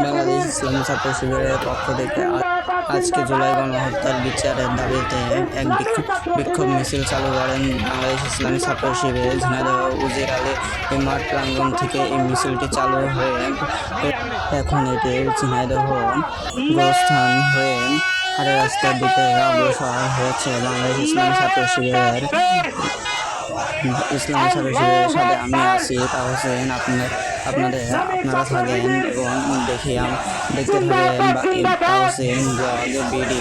বাংলাদেশ ইসলামী ছাত্র শিবিরের পক্ষ থেকে আজকে জুলাই গণহত্যার বিচারের দাবিতে এক বিক্ষোভ মিছিল চালু করেন বাংলাদেশ ইসলামী ছাত্র শিবির। ঝিনাইদহ উজির আলী মাঠ প্রাঙ্গণ থেকে এই মিছিলটি চালু হয়ে এখন এটি ঝিনাইদহ গোস্থান হয়ে হাটের রাস্তার দিকে অগ্রসর হয়েছে। বাংলাদেশ ইসলামী ছাত্র শিবিরের সাথে আমি আছি তা হোসেন। আপনারা থাকেন এবং দেখতে থাকেন তা হোসেন ব্লগ বিডি।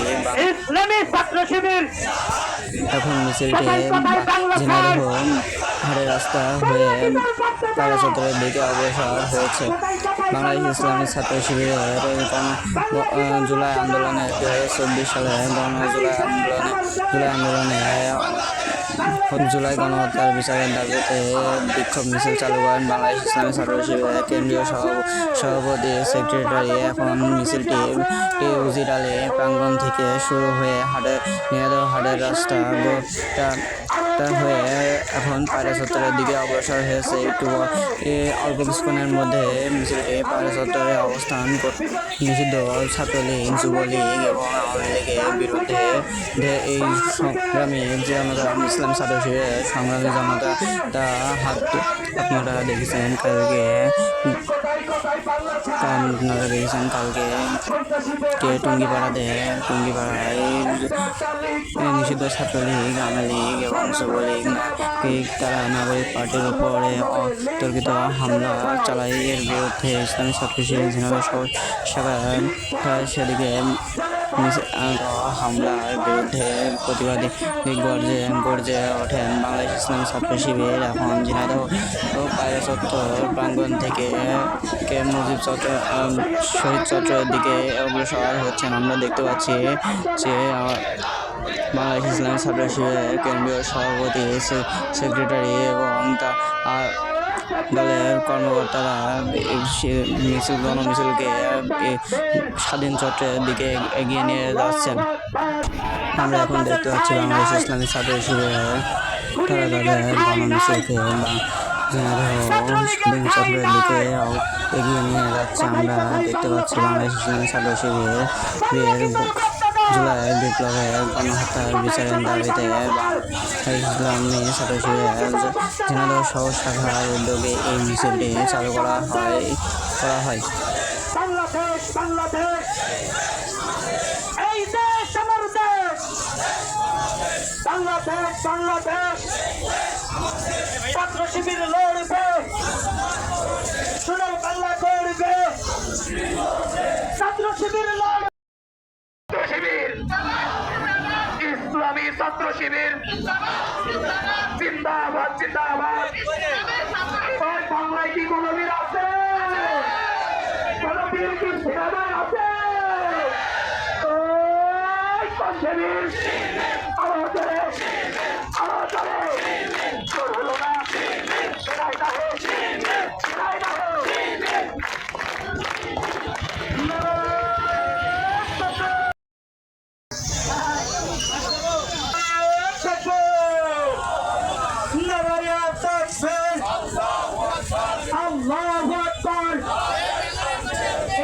এখন মিছিলটি ঝিনাইদহ হাটের রাস্তা হয়ে কারা চত্বরের দিকে অগ্রসর হয়েছে। বাংলাদেশ ইসলামী ছাত্র শিবিরের জুলাই আন্দোলনের 2024 সালে জুলাই গণহত্যার বিচারের দাবিতে বিক্ষোভ মিছিল চালু করেন বাংলাদেশ ইসলামী ছাত্র শিবিরের কেন্দ্রীয় সভাপতি সেক্রেটারি। এখন মিছিলটি উজির আলী প্রাঙ্গণ থেকে শুরু হয়ে হাটের রাস্তা হয়ে এখন পায়রা চত্বরের দিকে অগ্রসর হয়েছে। অল্প কিছুক্ষণের মধ্যে মিছিলটি পায়রা চত্বরে অবস্থান নিষিদ্ধ ছাত্রলীগ, যুবলীগ এবং আওয়ামী লীগের বিরুদ্ধে এই সংগ্রামী জনতা ইসলাম ছাত্র শিবিরের সংগ্রামী জনতা আপনারা দেখেছেন কালকে টুঙ্গিপাড়ায় নিষিদ্ধ ছাত্রলীগ, আওয়ামী লীগ এবং যুবলীগ তারা নাগরিক পার্টির উপরে অতর্কিত হামলা চালায়। এর বিরুদ্ধে ইসলামী ছাত্র শিবির ঝিনাইদহ শাখা সেদিকে হামলার বিরুদ্ধে প্রতিবাদী গর্জে ওঠেন বাংলাদেশ ইসলামী ছাত্র শিবির। এখন ঝিনাইদহ পায়রা চত্বর প্রাঙ্গণ থেকে মুজিব চত্বর, শহীদ চত্বরের দিকে অগ্রসর হচ্ছেন। আমরা দেখতে পাচ্ছি যে বাংলাদেশ ইসলামী ছাত্র শিবিরের কেন্দ্রীয় সভাপতি সেক্রেটারি এবং দলের কর্মকর্তারা গণমিছিলকে স্বাধীন চত্বরের দিকে এগিয়ে নিয়ে যাচ্ছেন। আমরা এখন দেখতে পাচ্ছি বাংলাদেশ ইসলামী ছাত্র শিবিরের তারা তাদের গণমিছিলকে স্বাধীন চত্বরের দিকে এগিয়ে নিয়ে যাচ্ছে। আমরা দেখতে পাচ্ছি বাংলাদেশ ইসলামী ছাত্র শিবিরের জুলাই বিপ্লবের গণহত্যার বিচারের দাবিতে ইসলামী ছাত্র শিবিরের ঝিনাইদহ শহর শাখার উদ্যোগে এই মিছিলটি চালু করা হয়। ছাত্র শিবির লড়বে, সোনার বাংলা করবে, ছাত্র শিবির লড়বে, ইসলামী ছাত্র শিবির জিন্দাবাদ জিন্দাবাদ। বাংলায় কি কোনো বীর আছে? কোন বীর কি সেনাবাহিনী আছে?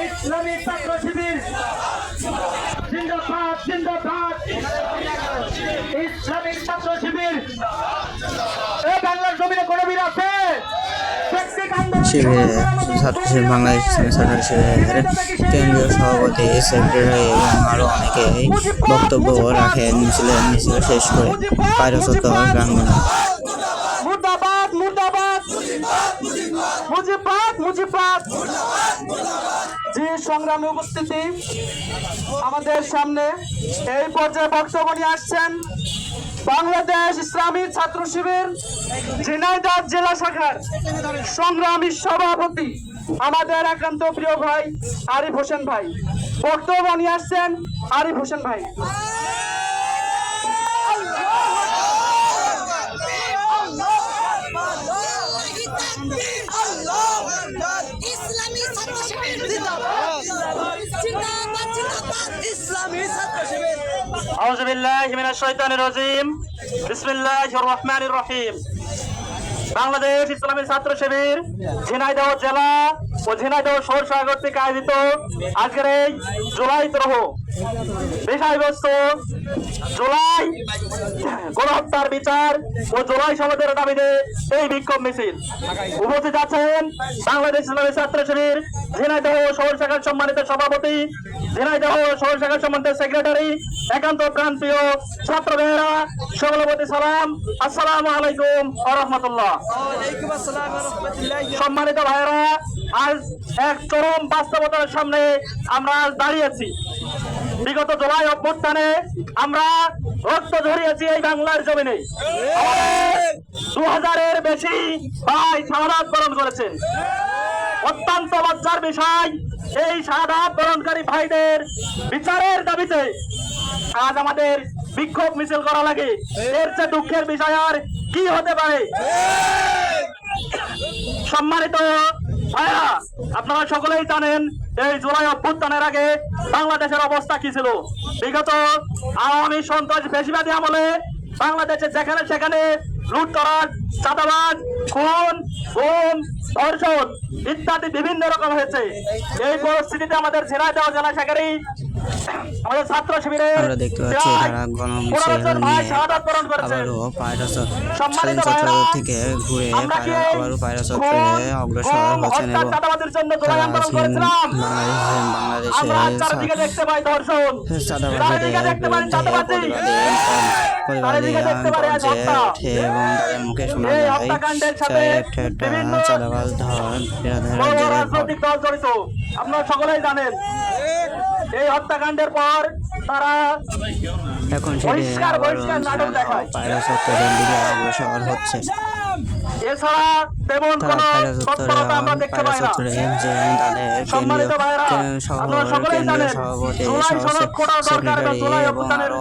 ইসলামী ছাত্র শিবির জিন্দাবাদ জিন্দাবাদ। ইসলামিক ছাত্র শিবির এই বাংলার জমিনে কোনো বীর আছে? বাংলাদেশ ছাত্র শিবিরের কেন্দ্রীয় সভাপতি সেক্রেটারি এবং আরো অনেকেই বক্তব্য রাখেন মিছিল শেষ করে পায়রা চত্বর প্রাঙ্গণে। মুর্দাবাদ মুর্দাবাদ, মুজিবাদ মুজিবাদ। যে সংগ্রামী উপস্থিতি আমাদের সামনে এই পর্যায়ে বক্তব্য নিয়ে আসছেন বাংলাদেশ ইসলামী ছাত্র শিবির ঝিনাইদহ জেলা শাখার সংগ্রামী সভাপতি আমাদের একান্ত প্রিয় ভাই আরিফ হোসেন ভাই। বক্তব্য নিয়ে আসছেন আরিফ হোসেন ভাই। আউযু বিল্লাহি মিনাশ শাইতানির রাজিম। বিসমিল্লাহির রহমানির রহিম। বাংলাদেশ ইসলামী ছাত্র শিবির ঝিনাইদহ জেলা ও ঝিনাইদহ শহর শাখা কর্তৃক আয়োজিত আজকের এই জুলাই তরহ বিষয়বস্তু জুলাই গণহত্যার বিচার ও জুলাই সমাজের দাবিতে এই বিক্ষোভ মিছিল। উপস্থিত আছেন বাংলাদেশ ইসলামী ছাত্র শিবির ঝিনাইদহ শহর শাখার সম্মানিত সভাপতি, ঝিনাইদহ শহর শাখার সম্মানিত সেক্রেটারি, একান্ত প্রাণপ্রিয় ছাত্র ভাইয়েরা, সকলের প্রতি সালাম, আসসালামু আলাইকুম ওয়া রাহমাতুল্লাহ। সম্মানিত ভাইয়েরা, আজ এক চরম বাস্তবতার সামনে আমরা আজ দাঁড়িয়েছি। বিগত জুলাই অভ্যুত্থানে আমরা রক্ত ঝরিয়েছি এই বাংলার জমিনে। 2000-এর বেশি ভাই শাহাদাত বরণ করেছেন। অত্যন্ত লজ্জার বিষয়, এই শাহাদাত বরণকারী ভাইদের বিচারের দাবিতে আজ আমাদের বিক্ষোভ মিছিল করা লাগে। এর চেয়ে দুঃখের বিষয় আর কি হতে পারে? সম্মানিত ভাইরা, আপনারা সকলেই জানেন এই জুলাই অভ্যুত্থানের আগে বাংলাদেশের অবস্থা কি ছিল। বিগত আওয়ামী সন্ত্রাস বেশিবাদী আমলে বাংলাদেশে যেখানে সেখানে লুটতরাজ, চাঁদাবাজ, খুন, গুম, ধর্ষণ ইত্যাদি বিভিন্ন রকম হয়েছে। এই পরিস্থিতিতে আমাদের ঝিনাইদহ জেলা শাখারই আমাদের ছাত্র শিবিরের আমরা দেখতে পাচ্ছি তারা গণমিছিল নিয়ে আবারও পায়রা চত্বর থেকে ঘুরে আবারও পায়রা চত্বরে অগ্রসর হচ্ছেন এবং তারা বাংলাদেশের চাঁদাবাজদের পরিবাদীরা গর্জে ওঠে এবং তাদের মুখে শোনা যায় চাঁদাবাজ আপনারা সকলেই জানেন এই হত্যাকাণ্ডের পর তারা এখন পায়রা চত্বরের দিকে অগ্রসর হচ্ছে। এছাড়া তেমন কোন তৎপরতা আমরা দেখতে পাই না। সম্মানিত ভাইরা, আপনারা সকলেই জানেন জুলাই সনদ করা দরকার এবং জুলাই অভ্যুত্থানের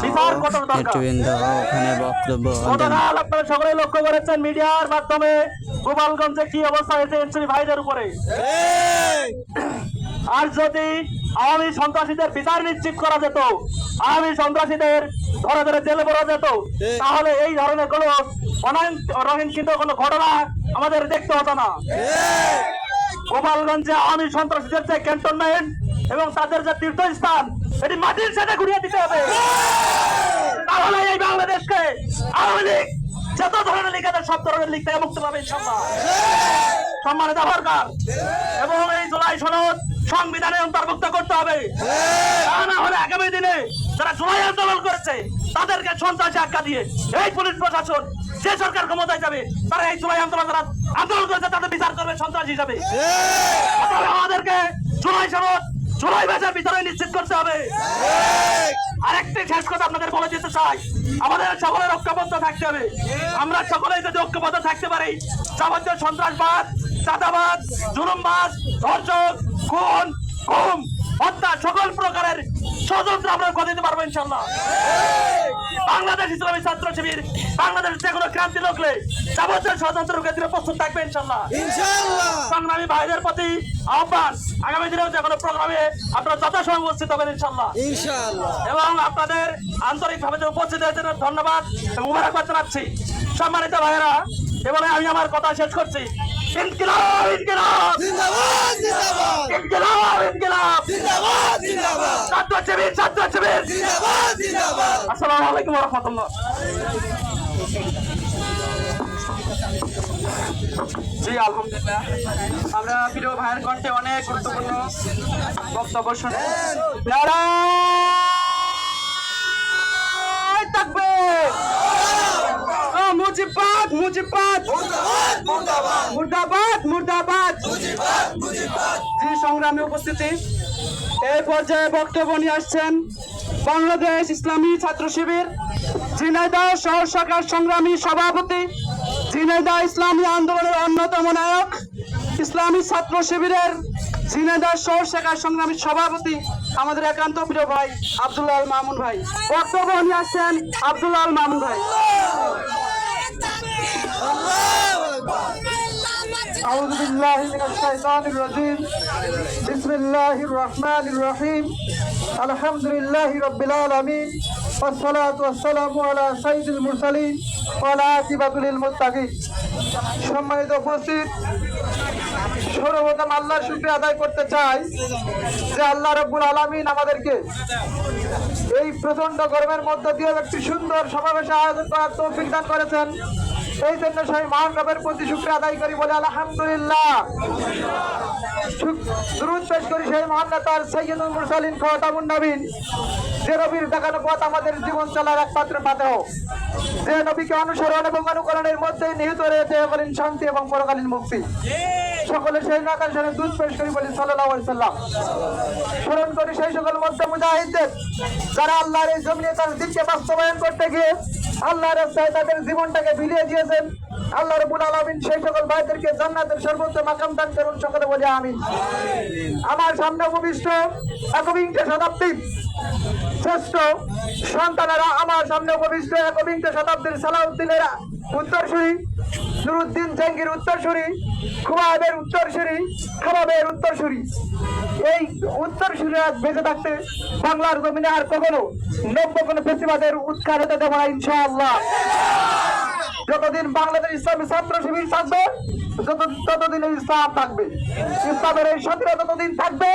বিচার করা দরকার। নেতৃবৃন্দ ওখানে বক্তব্য দেন। গতকাল আপনারা সকলেই লক্ষ্য করেছেন মিডিয়ার মাধ্যমে গোপালগঞ্জে কি অবস্থা হয়েছে এনসিপি ভাইদের উপরে। আর যদি আওয়ামী সন্ত্রাসীদের বিচার নিশ্চিত করা যেত, আওয়ামী সন্ত্রাসীদের ধরে ধরে জেলে পড়া যেত, তাহলে এই ধরনের কোনো অনাকাঙ্ক্ষিত কোনো ঘটনা আমাদের দেখতে হতো না। গোপালগঞ্জে আওয়ামী সন্ত্রাসীদের যে ক্যান্টনমেন্ট এবং তাদের যে তীর্থস্থান, এটি মাটির সাথে ঘুরিয়ে দিতে হবে। তাহলে এই বাংলাদেশকে আওয়ামী লীগ যত ধরনের লিখ আছে সব ধরনের লিখ থেকে মুক্ত পাবে ইনশাআল্লাহ। সম্মানিত সরকার, এবং এই জুলাই সনদ সংবিধানে অন্তর্ভুক্ত করতে হবে। তা না হলে আগামী দিনে যারা জুলাই আন্দোলন করেছে তাদেরকে সন্ত্রাসী আখ্যা দিয়ে এই পুলিশ প্রশাসন যে সরকার ক্ষমতায় যাবে তারা এই জুলাই আন্দোলন যারা আন্দোলন করেছে তাদের বিচার করবে সন্ত্রাসী হিসাবে। আমাদেরকে জুলাই সনদ জুলাই ভাষার ভিতরে নিশ্চিত করতে হবে। আরেকটি শেষ কথা আপনাদের বলে যেতে চাই, আমাদের সকলের ঐক্যবদ্ধ থাকতে হবে। আমরা সকলেই যদি ঐক্যবদ্ধ থাকতে পারি, যাবতীয় সন্ত্রাসবাদ, চাঁদাবাদ, জুলুমবাজ, ধর্ষক, খুন, গুম, হত্যা সকল প্রকারের ষড়যন্ত্র আমরা করে দিতে পারবো ইনশাআল্লাহ। বাংলাদেশ ইসলামী ছাত্র শিবির বাংলাদেশের যে কোনো ক্রান্তি লোকলে যাবতীয় ষড়যন্ত্র রুখে দিতে প্রস্তুত থাকবে ইনশাআল্লাহ। সংগ্রামী ভাইদের প্রতি আহ্বান, আগামী দিনেও যে কোনো প্রোগ্রামে আপনারা যথাসময় উপস্থিত হবেন ইনশাআল্লাহ। এবং আপনাদের আন্তরিকভাবে যে উপস্থিত হয়েছেন ধন্যবাদ এবং মুবারকবাদ জানাচ্ছি। সম্মানিত ভাইয়েরা, এবারে আমি আমার কথা শেষ করছি। ইনকিলাব ইনকিলাব জিন্দাবাদ জিন্দাবাদ, ইনকিলাব ইনকিলাব জিন্দাবাদ জিন্দাবাদ, ছাত্র শিবির জিন্দাবাদ জিন্দাবাদ। আসসালামু আলাইকুম ওয়া রাহমাতুল্লাহ। জি আলহামদুলিল্লাহ, আমরা প্রিয় ভাইয়ের কণ্ঠে অনেক গুরুত্বপূর্ণ বক্তব্য শুনে মুজিবাদ মুজিবাদ মুর্দাবাদ মুর্দাবাদ। জি সংগ্রামে উপস্থিতি, এই পর্যায়ে বক্তব্য নিয়ে আসছেন বাংলাদেশ ইসলামী ছাত্র শিবির ঝিনাইদহ শহর শাখার সংগ্রামী সভাপতি, ঝিনাইদহ ইসলামী আন্দোলনের অন্যতম নায়ক, ইসলামী ছাত্র শিবিরের ঝিনাইদহ শহর শাখার সংগ্রামী সভাপতি আমাদের একান্ত প্রিয় ভাই আব্দুল্লাহ আল মামুন ভাই। বক্তব্য নিয়ে আসছেন আব্দুল্লাহ আল মামুন ভাই। أعوذ بالله من الشيطان الرجيم بسم الله الرحمن الرحيم الحمد لله رب العالمين والصلاة والسلام على سيد المرسلين وعلى عاقبة للمتقين সম্মানিত উপস্থিত, সর্বপ্রথম আল্লাহর শুকরিয়া আদায় করতে চাই যে আল্লাহ রাব্বুল আলামিন আমাদেরকে এই প্রচন্ড গরমের মধ্য দিয়ে একটি সুন্দর সমাবেশে আয়োজন করার তৌফিক দান করেছেন। এই জন্য সেই মহান রবের প্রতি শুকরিয়া আদায় করি, বলে আলহামদুলিল্লাহ। দুরূদ পেশ করি সেই মহান নেতার সাইয়্যিদুল মুরসালিন খাতামুন নবীন, যে নবীর দেখানো পথ আমাদের জীবন চলার একমাত্র পাথেয়, যে নবীকে অনুসরণ এবং অনুকরণের মধ্যে নিহিত রয়েছে বলেন শান্তি এবং পরকালীন মুক্তি। সকলে সেই নেতার সাথে দুধ পেশ করি বলি সাল্লাল্লাহু আলাইহি সাল্লাম। স্মরণ করি সেই সকল মধ্যে মুজাহিদদের, যারা আল্লাহর এই জমিনে তার দিনকে বাস্তবায়ন করতে গিয়ে আল্লাহর রাস্তায় তাদের জীবনটাকে বিলিয়ে দিয়েছেন। আল্লাহ রাব্বুল আলামিন সেই সকল ভাইদেরকে জান্নাতের সর্বোচ্চ মাকাম দান করুন, সকলে বলি আমিন। আমার সামনে উপবিষ্ট একবিংশ শতাব্দীর শ্রেষ্ঠ সন্তানেরা, আমার সামনে উপবিষ্ট একবিংশ শতাব্দীর সালাউদ্দিনের উত্তরসূরি, নুরুদ্দিন জাহাঙ্গীর উত্তরসূরি, খুবাবের উত্তরসূরি, খাবাবের উত্তরসূরি। এই উত্তরসূরিরা বেঁচে থাকতে বাংলার জমিনে আর কখনো নব্য কোনো ফেসিবাদের উৎখার হতে দেব না ইনশাআল্লাহ। যতদিন বাংলাদেশ ইসলামী ছাত্র শিবির থাকবে, ততদিন ইসলাম থাকবে, ইসলামের এই সতীরা ততদিন থাকবে।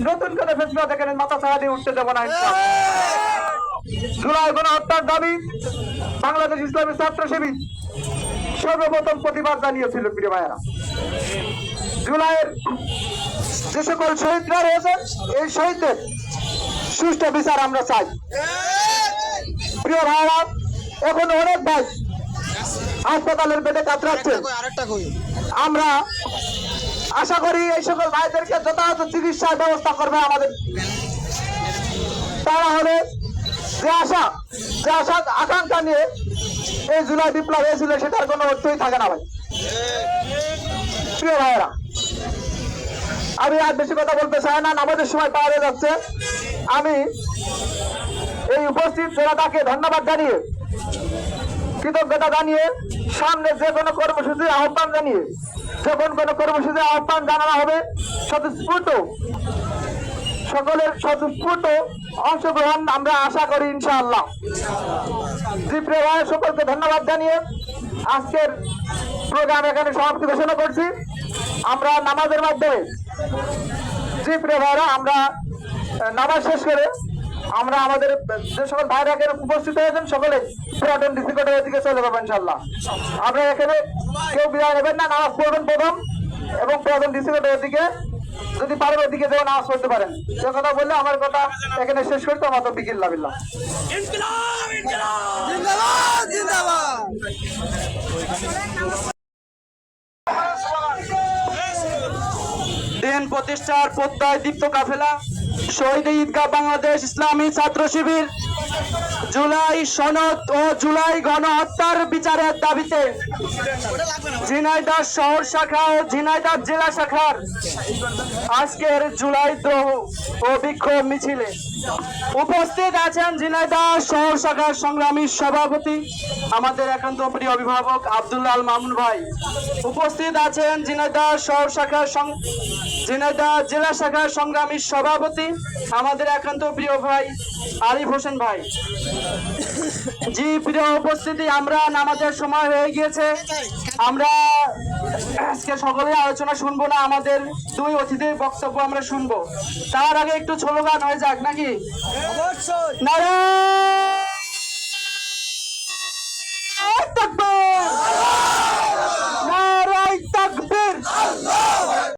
নতুন করে ফেসিবাদ এখানে মাথা ছাড়া দিয়ে উঠতে দেব না ইনশাআল্লাহ। জুলাই গণহত্যার দাবি বাংলাদেশ ইসলামী ছাত্র শিবির সর্বপ্রথম প্রতিবাদ জানিয়েছিল। প্রিয় ভাইয়েরা, জুলাইয়ের যে সকল শহীদরা রয়েছেন, এই শহীদদের সুষ্ঠু বিচার আমরা চাই। প্রিয় ভাইয়েরা, এখন অনেক ভাই হাসপাতালের বেডে কাতরাচ্ছেন। আমরা আশা করি এই সকল ভাইদেরকে যথাযথ চিকিৎসার ব্যবস্থা করবে আমাদের। তারা হলে যে আশা আকাঙ্ক্ষা নিয়ে এই জুলাই বিপ্লব হয়েছিল, সেটার কোনো অর্থই থাকে না ভাই। প্রিয় ভাইয়েরা, আমি আর বেশি কথা বলতে চাই না, আমাদের সময় পার হয়ে যাচ্ছে। আমি এই উপস্থিত জনতাকে ধন্যবাদ জানিয়ে, কৃতজ্ঞতা জানিয়ে, সামনে যে কোনো কর্মসূচির আহ্বান জানিয়ে, যখন কোনো কর্মসূচির আহ্বান জানানো হবে, স্বতঃস্ফূর্ত সকলের স্বতঃস্ফূর্ত অংশগ্রহণ আমরা আশা করি ইনশাআল্লাহ। জি প্রিয় ভাই, সকলকে ধন্যবাদ জানিয়ে আজকের প্রোগ্রাম এখানে সমাপ্তি ঘোষণা করছি আমরা নামাজের মাধ্যমে। জি প্রিয় ভাইরা, আমরা নামাজ শেষ করে আমরা আমাদের যে সকল ভাইরা এখানে উপস্থিত হয়েছেন সকলে পুরাতন ডিসি কোর্টের দিকে চলে যাবো ইনশাআল্লাহ। আমরা এখানে কেউ বিদায় নেবেন না, নামাজ পড়বেন প্রথম, এবং পুরাতন ডিসি কোর্টের দিকে যদি পারেন ওদিকে যেও নামাজ পড়তে পারেন। সে কথা বললে আমার কথা এখানে শেষ করতে আমার তো বিকিল্লাহ বিল্লাহ। দিন প্রতিষ্ঠার প্রত্যয় দীপ্ত কাফেলা শহীদ ঈদগাহ বাংলাদেশ ইসলামী ছাত্র শিবির জুলাই সনদ ও জুলাই গণহত্যার বিচারের দাবিতে ঝিনাইদহ শহর শাখা ও ঝিনাইদহ জেলা শাখার আজকের জুলাই দ্রোহ ও বিক্ষোভ মিছিলে উপস্থিত আছেন ঝিনাইদহ শহর শাখার সংগ্রামী সভাপতি আমাদের একান্ত প্রিয় অভিভাবক আব্দুল্লাহ আল মামুন ভাই। উপস্থিত আছেন ঝিনাইদহ শহর শাখার ঝিনাইদহ জেলা শাখার সংগ্রামী সভাপতি আমাদের একান্ত প্রিয় ভাই আরিফ হোসেন ভাই। জি প্রিয় উপস্থিতি, আমরা নামাজের সময় হয়ে গিয়েছে, আমরা আজকে সকলে আলোচনা শুনবো না, আমাদের দুই অতিথির বক্তব্য আমরা শুনবো। তার আগে একটু স্লোগান হয়ে যাক নাকি? নারায়ণ